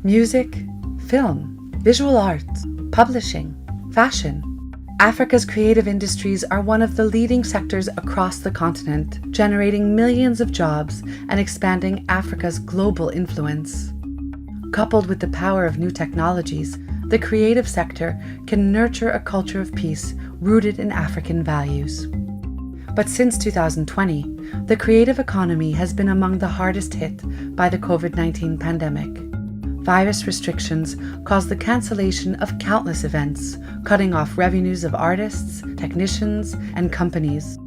music, film, visual arts, publishing, fashion. Africa's creative industries are one of the leading sectors across the continent, generating millions of jobs and expanding Africa's global influence. Coupled with the power of new technologies, the creative sector can nurture a culture of peace rooted in African values. But since 2020, the creative economy has been among the hardest hit by the COVID-19 pandemic. Virus restrictions caused the cancellation of countless events, cutting off revenues of artists, technicians, and companies.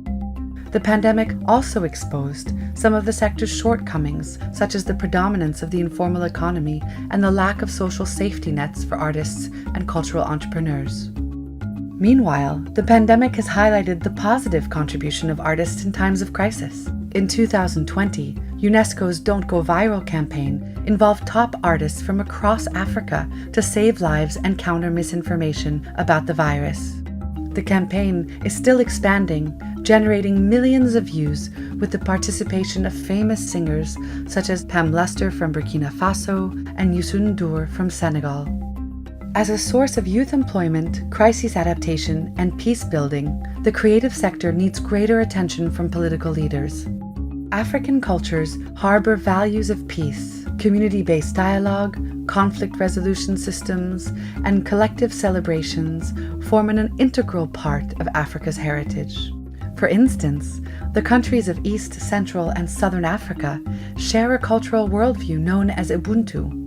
The pandemic also exposed some of the sector's shortcomings, such as the predominance of the informal economy and the lack of social safety nets for artists and cultural entrepreneurs. Meanwhile, the pandemic has highlighted the positive contribution of artists in times of crisis. In 2020, UNESCO's Don't Go Viral campaign involved top artists from across Africa to save lives and counter misinformation about the virus. The campaign is still expanding, generating millions of views with the participation of famous singers such as Pam Luster from Burkina Faso and Youssou N'Dour from Senegal. As a source of youth employment, crisis adaptation, and peace building, the creative sector needs greater attention from political leaders. African cultures harbor values of peace, community-based dialogue, conflict resolution systems, and collective celebrations form an integral part of Africa's heritage. For instance, the countries of East, Central, and Southern Africa share a cultural worldview known as Ubuntu.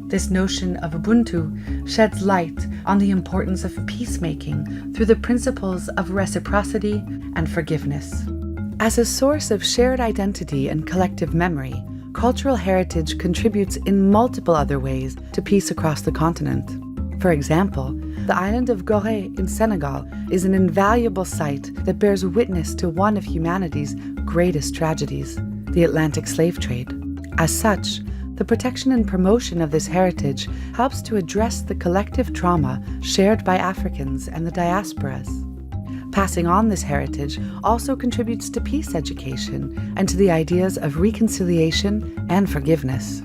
This notion of Ubuntu sheds light on the importance of peacemaking through the principles of reciprocity and forgiveness. As a source of shared identity and collective memory, cultural heritage contributes in multiple other ways to peace across the continent. For example, the island of Gorée in Senegal is an invaluable site that bears witness to one of humanity's greatest tragedies, the Atlantic slave trade. As such, the protection and promotion of this heritage helps to address the collective trauma shared by Africans and the diasporas. Passing on this heritage also contributes to peace education and to the ideas of reconciliation and forgiveness.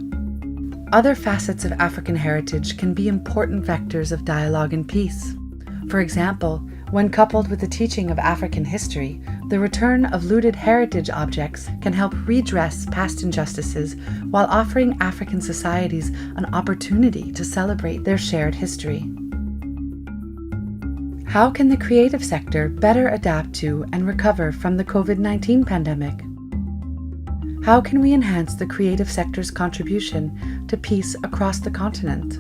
Other facets of African heritage can be important vectors of dialogue and peace. For example, when coupled with the teaching of African history, the return of looted heritage objects can help redress past injustices while offering African societies an opportunity to celebrate their shared history. How can the creative sector better adapt to and recover from the COVID-19 pandemic? How can we enhance the creative sector's contribution to peace across the continent?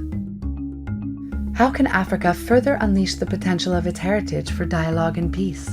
How can Africa further unleash the potential of its heritage for dialogue and peace?